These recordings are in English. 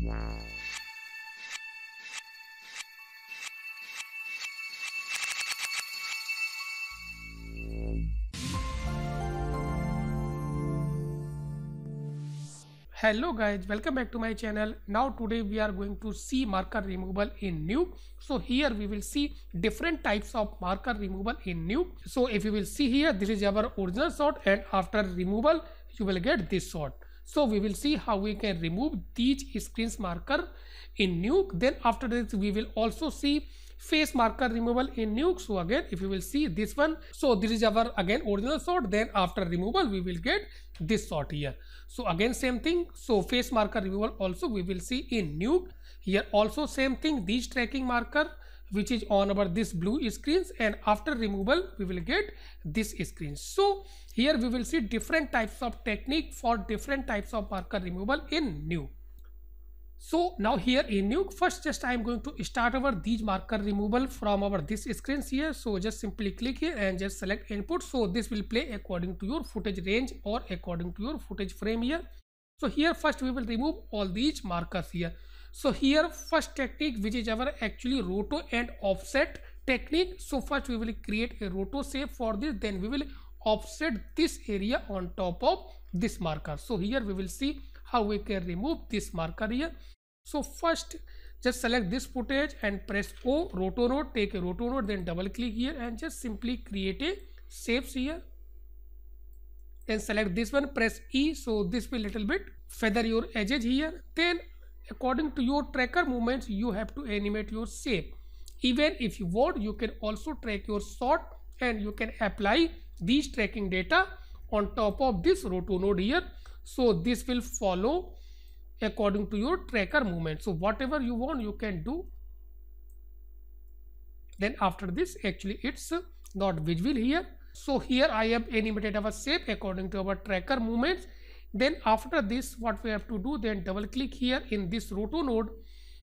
Hello guys, welcome back to my channel. Now today we are going to see marker removal in Nuke. So here we will see different types of marker removal in Nuke. So if you will see here, this is our original shot, and after removal you will get this shot. So we will see how we can remove these screens marker in Nuke. Then after this we will also see face marker removal in Nuke. So again, if you will see this one, so this is our again original shot, then after removal we will get this shot here. So again same thing, so face marker removal also we will see in Nuke. Here also same thing, these tracking marker which is on our this blue screens, and after removal we will get this screen. So here we will see different types of technique for different types of marker removal in Nuke. So now here in Nuke, first just I am going to start our these marker removal from our this screens here. So just simply click here and just select input. So this will play according to your footage range or according to your footage frame here. So here first we will remove all these markers here. So here first technique which is our actually roto and offset technique. So first we will create a roto shape for this, then we will offset this area on top of this marker. So here we will see how we can remove this marker here. So first just select this footage and press O, roto node, take a roto node, then double click here and just simply create a shapes here. Then select this one, press E, so this will little bit feather your edges here. Then according to your tracker movements you have to animate your shape. Even if you want, you can also track your shot and you can apply these tracking data on top of this roto node here. So this will follow according to your tracker movement. So whatever you want you can do. Then after this actually it's not visible here. So here I have animated our shape according to our tracker movements. Then after this what we have to do, then double click here in this roto node,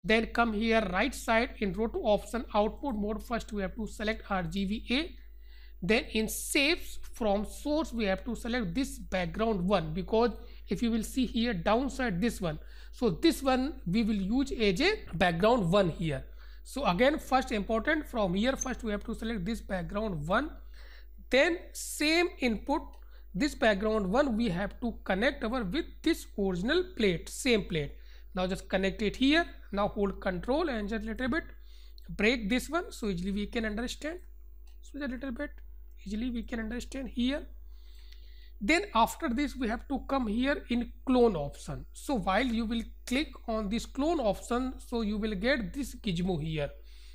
then come here right side in roto option output mode. First we have to select RGBA. Then in shapes from source we have to select this background one, because if you will see here downside this one, so this one we will use as a background one here. So again first important, from here first we have to select this background one, then same input this background one we have to connect our with this original plate, same plate. Now just connect it here. Now hold control and just little bit break this one so easily we can understand. So a little bit easily we can understand here. Then after this we have to come here in clone option. So while you will click on this clone option, so you will get this gizmo here.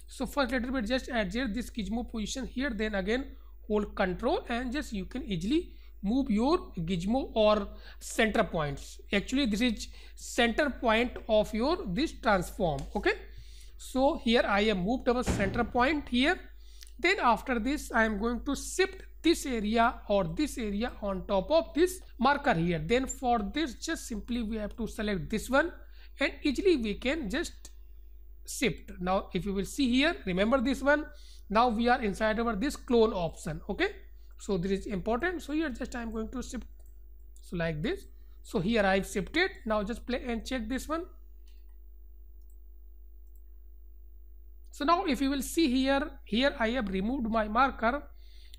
So first little bit just adjust this gizmo position here, then again hold control and just you can easily move your gizmo or center points. Actually this is center point of your this transform. Okay, so here I have moved our center point here. Then after this I am going to shift this area or this area on top of this marker here. Then for this just simply we have to select this one and easily we can just shift. Now if you will see here, remember this one, now we are inside our this clone option. Okay, so this is important. So here just I am going to shift, so like this. So here I have shifted. Now just play and check this one. So now if you will see here I have removed my marker,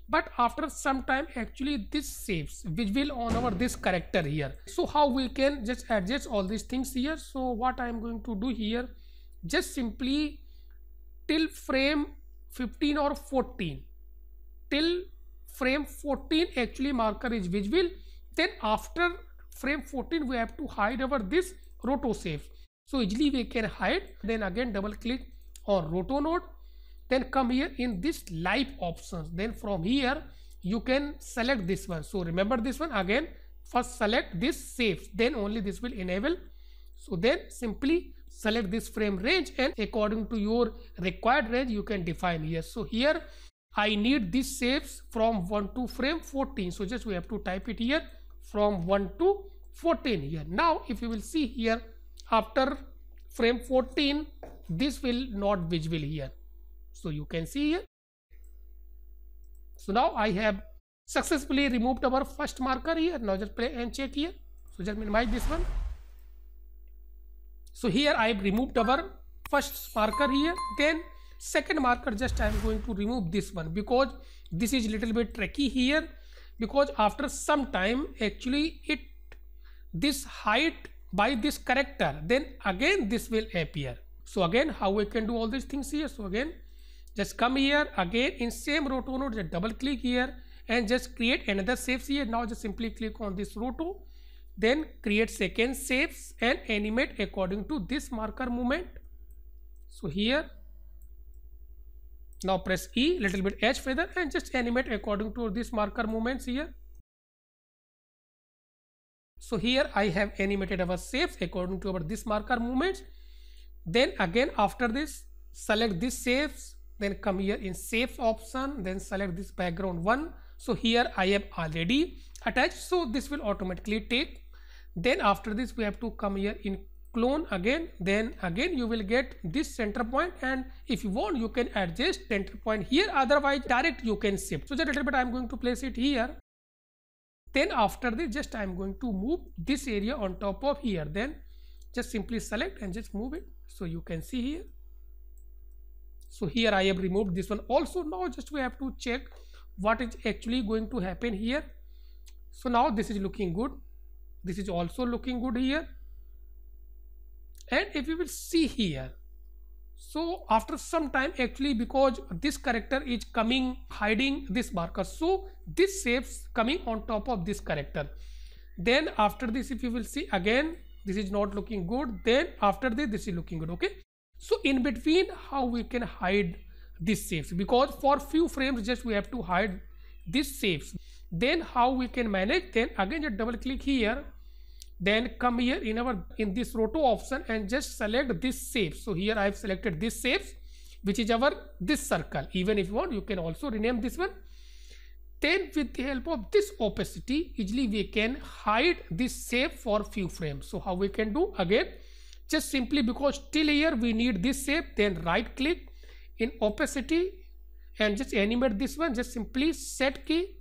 but after some time actually this shapes visible on our this character here. So how we can just adjust all these things here? So what I am going to do here, just simply till frame 15 or 14, till frame 14 actually marker is visible. Then after frame 14 we have to hide our this roto shape. So easily we can hide. Then again double click on roto node, then come here in this live options. Then from here you can select this one. So remember this one, again first select this shapes, then only this will enable. So then simply select this frame range and according to your required range you can define here. So here I need these shapes from 1 to frame 14. So just we have to type it here from 1 to 14 here. Now if you will see here after frame 14 this will not visible here. So you can see here. So now I have successfully removed our first marker here. Now just play and check here. So just minimize this one. So here I have removed our first marker here. Then second marker, just I am going to remove this one because this is little bit tricky here, because after some time actually this hide by this character, then again this will appear. So again, how we can do all these things here? So again, just come here again in same roto node, just double click here and just create another shapes here. Now just simply click on this roto, then create second shapes and animate according to this marker movement. So here now press E, little bit edge feather and just animate according to this marker movements here. So here I have animated our shapes according to our this marker movements. Then again after this, select this shapes, then come here in shapes option, then select this background one. So here I have already attached, so this will automatically take. Then after this we have to come here in clone again, then again you will get this center point, and if you want you can adjust center point here, otherwise direct you can shift. So just a little bit I am going to place it here. Then after this, just I am going to move this area on top of here, then just simply select and just move it. So you can see here. So here I have removed this one also. Now just we have to check what is actually going to happen here. So now this is looking good, this is also looking good here. And if you will see here, so after some time actually, because this character is coming hiding this marker, so this shapes coming on top of this character. Then after this, if you will see again, this is not looking good, then after this is looking good. Okay, so in between how we can hide these shapes, because for few frames just we have to hide these shapes. Then how we can manage? Then again just double click here, then come here in this roto option and just select this shape. So here I have selected this shape, which is our this circle. Even if you want, you can also rename this one. Then with the help of this opacity, easily we can hide this shape for few frames. So how we can do? Again, just simply because till here we need this shape, then right click in opacity and just animate this one, just simply set key.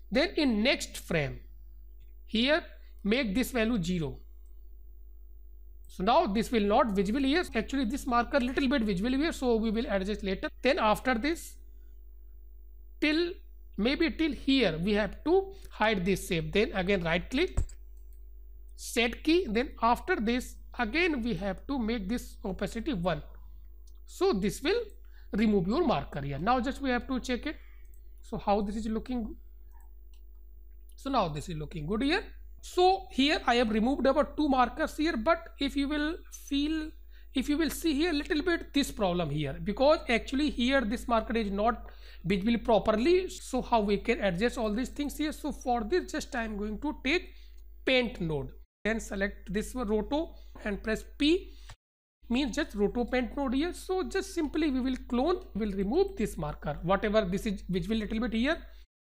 Then in next frame here, make this value 0. So now this will not visible here. Actually this marker little bit visible here, so we will adjust later. Then after this, maybe till here we have to hide this shape. Then again right click, set key. Then after this again we have to make this opacity 1. So this will remove your marker here. Now just we have to check it. So how this is looking? So now this is looking good here. So here I have removed our 2 markers here, but if you will see here little bit this problem here, because actually here this marker is not visible properly. So how we can adjust all these things here? So for this, just I am going to take paint node, then select this one roto and press P, means just roto paint node here. So just simply we will clone, will remove this marker, whatever this is visible little bit here.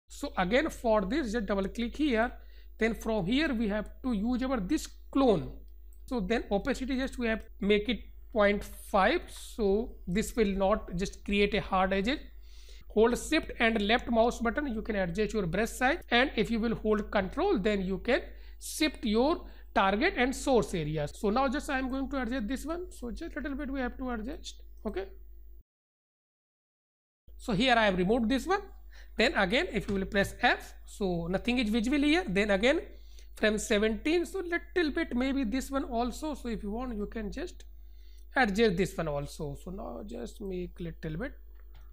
So again for this, just double click here. Then from here we have to use our this clone. So then opacity just we have make it 0.5. So this will not just create a hard edge. Hold shift and left mouse button, you can adjust your brush size, and if you will hold control, then you can shift your target and source areas. So now just I am going to adjust this one. So just a little bit we have to adjust. Okay, so here I have removed this one. Then again if you will press F, so nothing is visible here. Then again frame 17, so little bit maybe this one also. So if you want, you can just adjust this one also. So now just make little bit,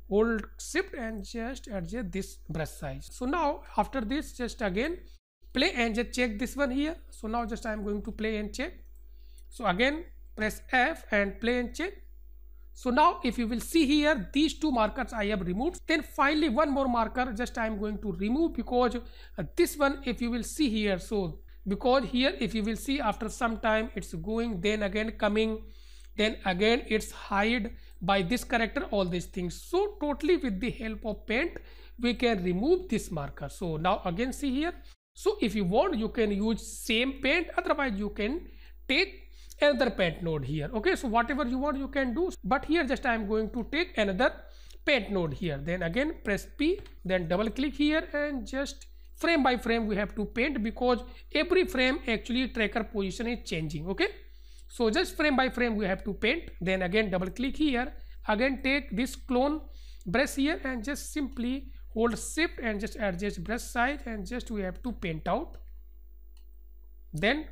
hold shift and just adjust this brush size. So now after this, just again play and just check this one here. So now just I am going to play and check. So again press F and play and check. So now if you will see here, these 2 markers I have removed. Then finally one more marker just I am going to remove, because this one if you will see here, so because here if you will see after some time it's going, then again coming, then again it's hide by this character, all these things. So totally with the help of paint we can remove this marker. So now again see here. So if you want, you can use same paint, otherwise you can take another paint node here. Okay, so whatever you want you can do, but here just I am going to take another paint node here. Then again press P, then double click here and just frame by frame we have to paint, because every frame actually tracker position is changing. Okay, So just frame by frame we have to paint. Then again double click here, again take this clone brush here and just simply hold shift and just adjust brush size and just we have to paint out. Then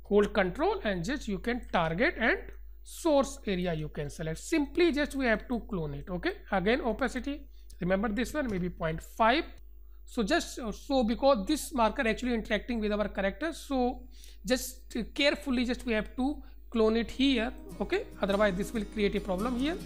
hold control and just you can target and source area you can select. Simply just we have to clone it. Okay, again opacity, remember this one maybe 0.5. So just so because this marker actually interacting with our character, so just carefully just we have to clone it here. Okay, otherwise this will create a problem here.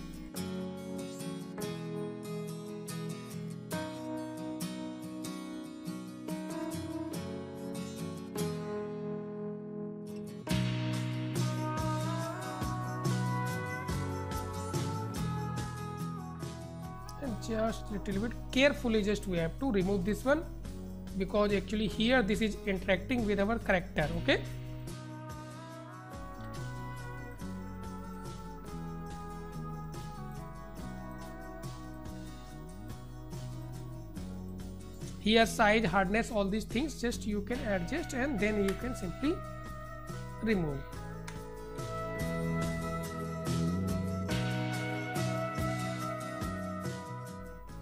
And just little bit carefully just we have to remove this one, because actually here this is interacting with our character. Okay, here size, hardness, all these things just you can adjust and then you can simply remove.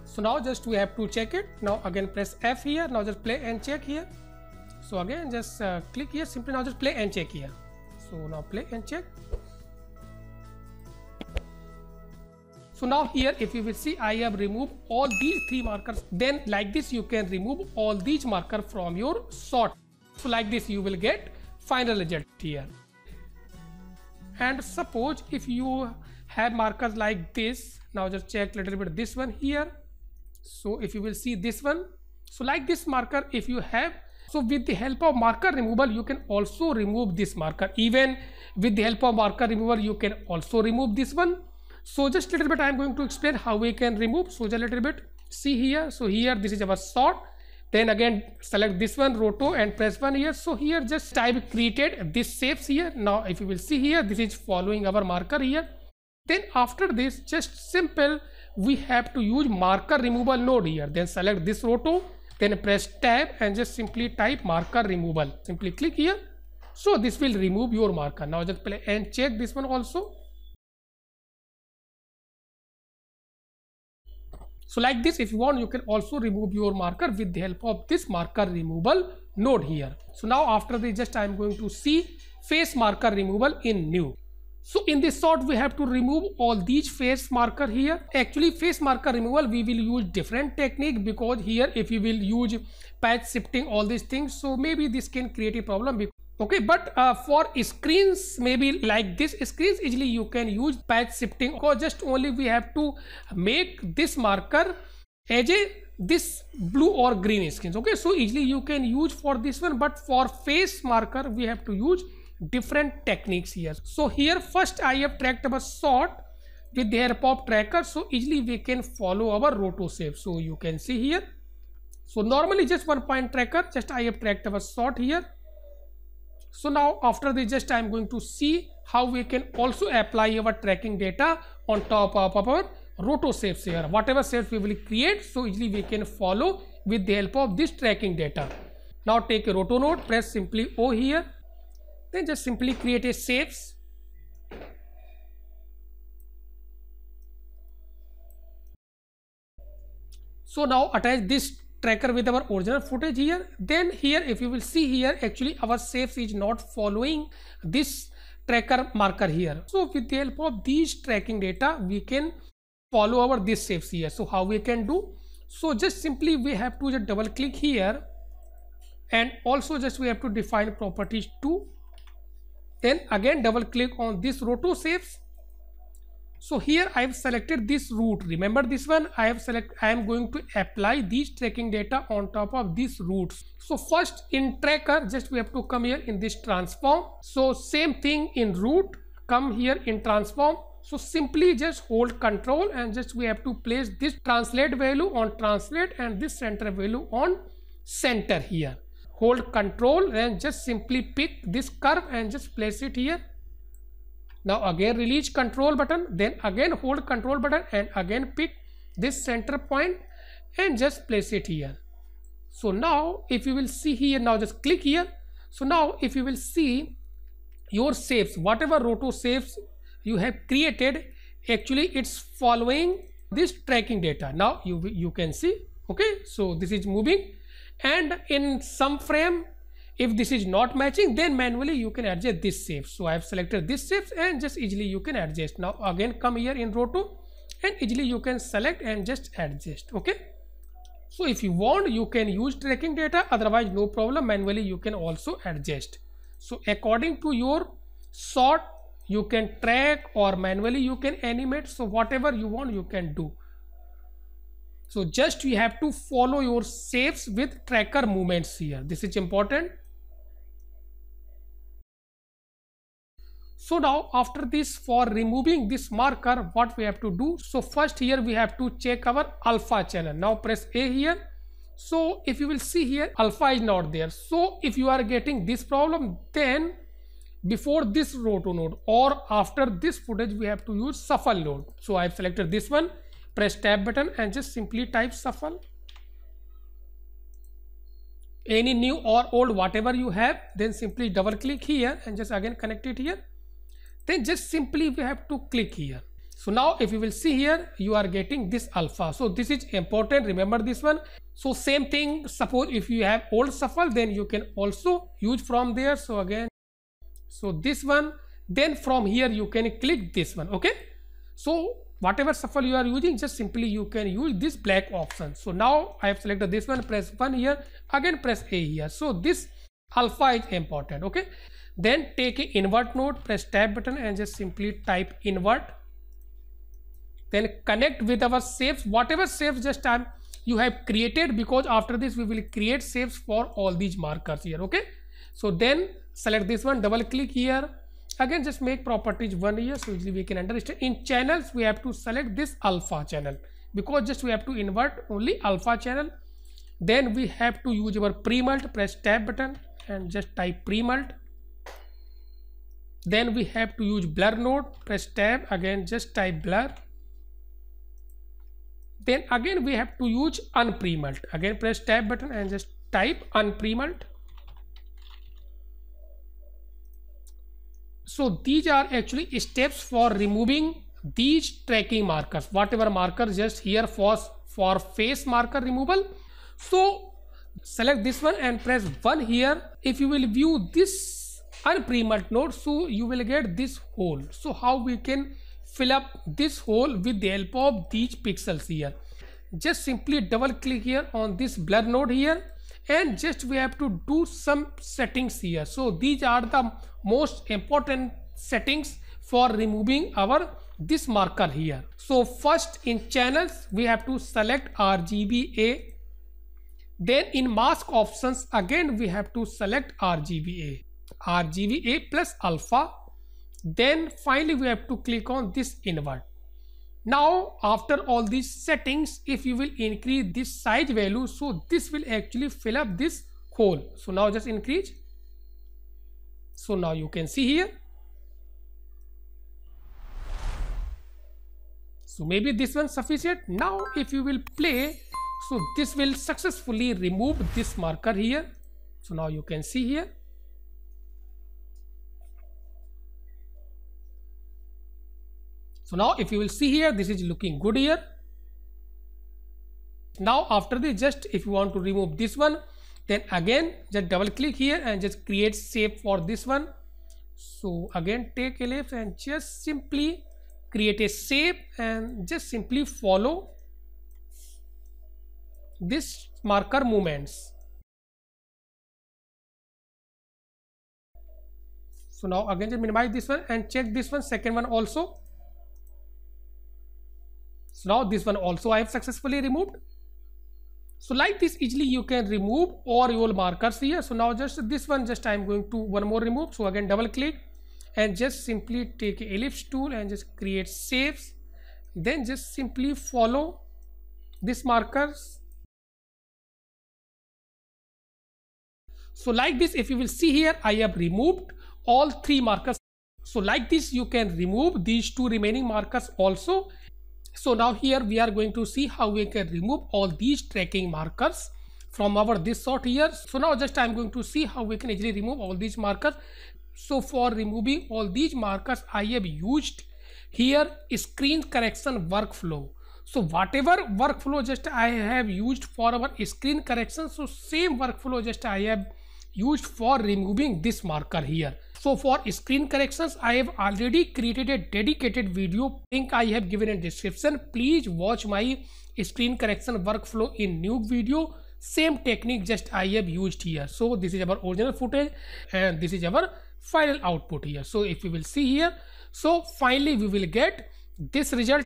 So now just we have to check it. Now again press F here. Now just play and check here. So again just click here, simply now just play and check here. So now play and check. So now here if you will see, I have removed all these 3 markers. Then like this you can remove all these markers from your sort. So like this you will get final result here. And suppose if you have markers like this, now just check little bit this one here. So if you will see this one, so like this marker if you have, so with the help of marker removal you can also remove this marker. Even with the help of marker removal you can also remove this one. So just little bit I am going to explain how we can remove. So just a little bit see here. So here this is our sort. Then again select this one roto and press 1 here. So here just type created this shapes here. Now if you will see here, this is following our marker here. Then after this just simple we have to use marker removal node here. Then select this roto, then press tab and just simply type marker removal. Simply click here. So this will remove your marker. Now just play and check this one also. So like this if you want you can also remove your marker with the help of this marker removal node here. So now after this just I am going to see face marker removal in new. So in this sort we have to remove all these face marker here. Actually face marker removal we will use different technique, because here if you will use patch shifting all these things, so maybe this can create a problem. Okay, but for screens maybe like this screens easily you can use patch shifting, because just only we have to make this marker as a this blue or green screens. Okay, so easily you can use for this one, but for face marker we have to use different techniques here. So here first I have tracked our sort with the help of tracker, so easily we can follow our roto shape. So you can see here, so normally just 1 point tracker, just I have tracked our sort here. So now after this just I am going to see how we can also apply our tracking data on top of our roto shapes here. Whatever shapes we will create, so easily we can follow with the help of this tracking data. Now take a roto node, press simply O here, then just simply create a shapes. So now attach this tracker with our original footage here. Then here if you will see here, actually our shapes is not following this tracker marker here. So with the help of these tracking data we can follow our this shapes here. So how we can do? So just simply we have to just double click here, and also just we have to define properties 2. Then again double click on this roto shapes. So here I have selected this root. Remember this one I am going to apply these tracking data on top of these roots. So first in tracker just we have to come here in this transform. So same thing in root, come here in transform. So simply just hold control and just we have to place this translate value on translate and this center value on center here. Hold control and just simply pick this curve and just place it here. Now again release control button, then again hold control button and again pick this center point and just place it here. So now if you will see here, now just click here. So now if you will see, your shapes, whatever roto shapes you have created, actually it's following this tracking data. Now you can see, okay, so this is moving, and in some frame if this is not matching, then manually you can adjust this shape. So I have selected this shapes and just easily you can adjust. Now again come here in roto and easily you can select and just adjust. Okay, so if you want you can use tracking data, otherwise no problem, manually you can also adjust. So according to your shot you can track or manually you can animate, so whatever you want you can do. So just you have to follow your shapes with tracker movements here, this is important. So now after this, for removing this marker, what we have to do? So first here we have to check our alpha channel. Now press A here. So if you will see here, alpha is not there. So if you are getting this problem, then before this roto node or after this footage we have to use shuffle node. So I have selected this one, press tab button and just simply type shuffle. Any new or old whatever you have, then simply double click here and just again connect it here. Then just simply we have to click here. So now if you will see here, you are getting this alpha. So this is important, remember this one. So same thing, suppose if you have old shuffle, then you can also use from there. So again, so this one, then from here you can click this one. Okay, so whatever shuffle you are using, just simply you can use this black option. So now I have selected this one, press 1 here, again press A here. So this alpha is important. Okay, then take a invert node, press tab button and just simply type invert. Then connect with our shapes, whatever shapes just you have created, because after this we will create shapes for all these markers here. Okay, so then select this one, double click here, again just make properties 1 here, so easily we can understand. In channels we have to select this alpha channel, because just we have to invert only alpha channel. Then we have to use our pre-mult, press tab button and just type pre-mult. Then we have to use blur node, press tab, again just type blur. Then again we have to use unpremult, again press tab button and just type unpremult. So these are actually steps for removing these tracking markers, whatever markers just here for face marker removal. So select this one and press 1 here. If you will view this unpremult node, so you will get this hole. So how we can fill up this hole with the help of these pixels here? Just simply double click here on this blur node here and just we have to do some settings here. So these are the most important settings for removing our this marker here. So first in channels we have to select RGBA. Then in mask options again we have to select RGBA plus alpha. Then finally we have to click on this invert. Now after all these settings, if you will increase this size value, so this will actually fill up this hole. So now just increase. So now you can see here. So maybe this one sufficient. Now if you will play, so this will successfully remove this marker here. So now you can see here. So now if you will see here, this is looking good here. Now after this, just if you want to remove this one, then again just double click here and just create shape for this one. So again take ellipse and just simply create a shape and just simply follow this marker movements. So now again just minimize this one and check this one, second one also. So now this one also I have successfully removed. So like this easily you can remove all your markers here. So now just this one, just I am going to one more remove. So again double click and just simply take a ellipse tool and just create shapes. Then just simply follow these markers. So like this, if you will see here, I have removed all 3 markers. So like this you can remove these 2 remaining markers also. So now here we are going to see how we can remove all these tracking markers from our this shot here. So now just I am going to see how we can easily remove all these markers. So for removing all these markers, I have used here screen correction workflow. So whatever workflow just I have used for our screen correction, so same workflow just I have used for removing this marker here. So for screen corrections, I have already created a dedicated video, link I have given in description. Please watch my screen correction workflow in new video. Same technique just I have used here. So this is our original footage and this is our final output here. So if we will see here, so finally we will get this result,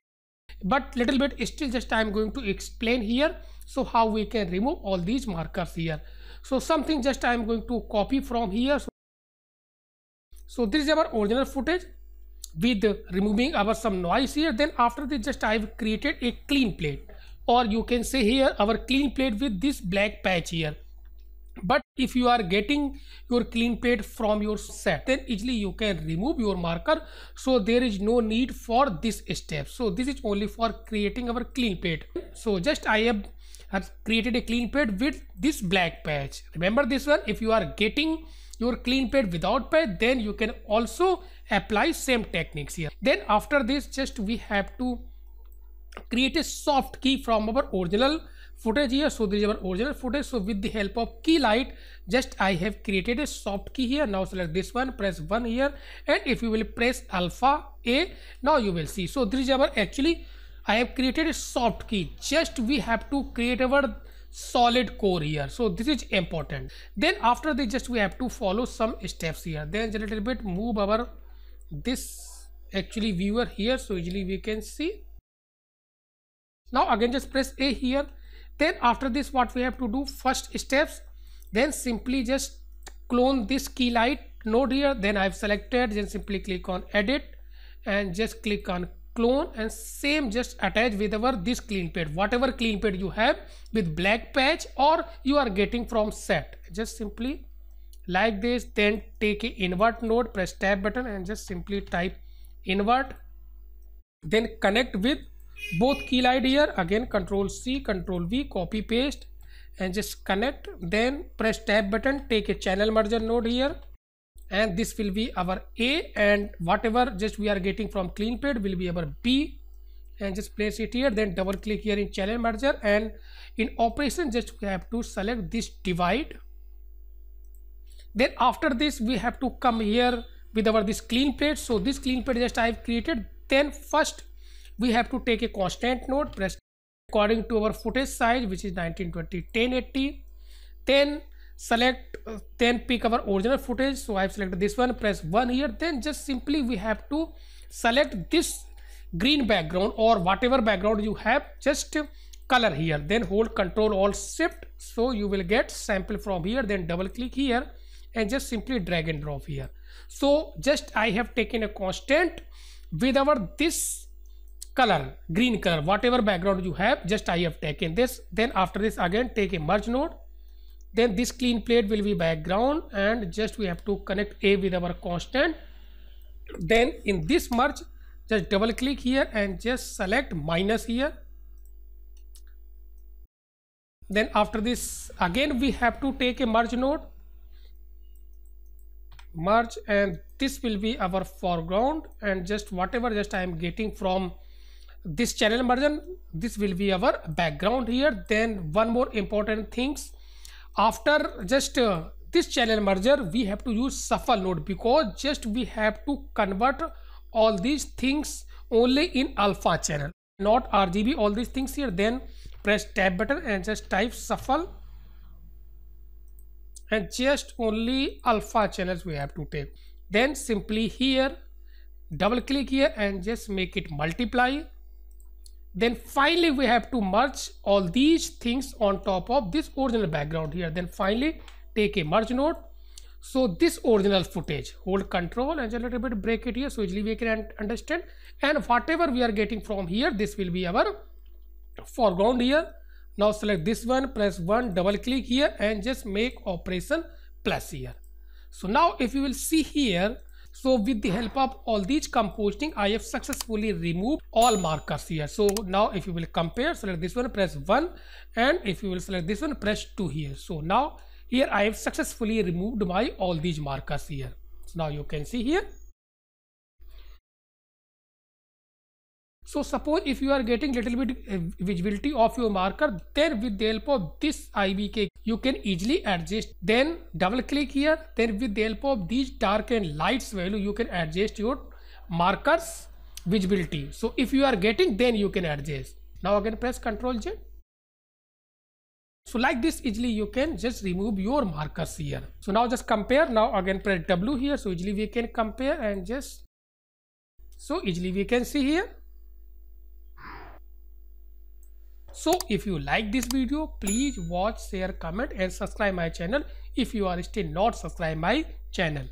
but little bit still just I am going to explain here. So how we can remove all these markers here. So something just I am going to copy from here. So this is our original footage with removing our some noise here. Then after this just I have created a clean plate, or you can say here our clean plate with this black patch here. But if you are getting your clean plate from your set, then easily you can remove your marker. So there is no need for this step. So this is only for creating our clean plate. So just I have created a clean plate with this black patch. Remember this one, if you are getting your clean plate without patch, then you can also apply same techniques here. Then after this just we have to create a soft key from our original footage here. So this is our original footage. So with the help of key light, just I have created a soft key here. Now select this one, press 1 here, and if you will press alpha A, now you will see. So this is our actually I have created a soft key. Just we have to create our solid core here. So this is important. Then after this just we have to follow some steps here. Then a little bit move our this actually viewer here, so easily we can see. Now again just press A here. Then after this what we have to do, first steps, then simply just clone this key light node here. Then I have selected, then simply click on edit and just click on clone, and same just attach with our this clean plate, whatever clean plate you have with black patch or you are getting from set. Just simply like this, then take a invert node, press tab button and just simply type invert, then connect with both key light here. Again Control C, Control V, copy paste and just connect. Then press tab button, take a channel merger node here, and this will be our A, and whatever just we are getting from clean plate will be our B, and just place it here. Then double click here in channel merger, and in operation just we have to select this divide. Then after this we have to come here with our this clean plate. So this clean plate just I have created. Then first we have to take a constant node, press according to our footage size, which is 1920 1080. Then select, then pick our original footage. So I have selected this one, press 1 here. Then just simply we have to select this green background or whatever background you have, just color here. Then hold Control Alt Shift, so you will get sample from here. Then double click here and just simply drag and drop here. So just I have taken a constant with our this color, green color, whatever background you have, just I have taken this. Then after this again take a merge node. Then this clean plate will be background, and just we have to connect A with our constant. Then in this merge just double click here and just select minus here. Then after this again we have to take a merge node, merge, and this will be our foreground, and just whatever just I am getting from this channel merger, this will be our background here. Then one more important things, after just this channel merger we have to use shuffle node, because just we have to convert all these things only in alpha channel, not RGB, all these things here. Then press tab button and just type shuffle, and just only alpha channels we have to take. Then simply here double click here and just make it multiply. Then finally we have to merge all these things on top of this original background here. Then finally take a merge node. So this original footage, hold Control and just a little bit break it here, so easily we can understand. And whatever we are getting from here, this will be our foreground here. Now select this one, press 1, double click here and just make operation plus here. So now if you will see here, so with the help of all these compositing, I have successfully removed all markers here. So now if you will compare, select this one, press 1, and if you will select this one, press 2 here. So now here I have successfully removed my all these markers here. So now you can see here. So suppose if you are getting little bit visibility of your marker, then with the help of this IVK you can easily adjust. Then double click here, then with the help of these dark and lights value you can adjust your markers visibility. So if you are getting, then you can adjust. Now again press Ctrl Z. So like this easily you can just remove your markers here. So now just compare. Now again press W here, so easily we can compare and just so easily we can see here. So if you like this video, please watch, share, comment and subscribe my channel if you are still not subscribed my channel.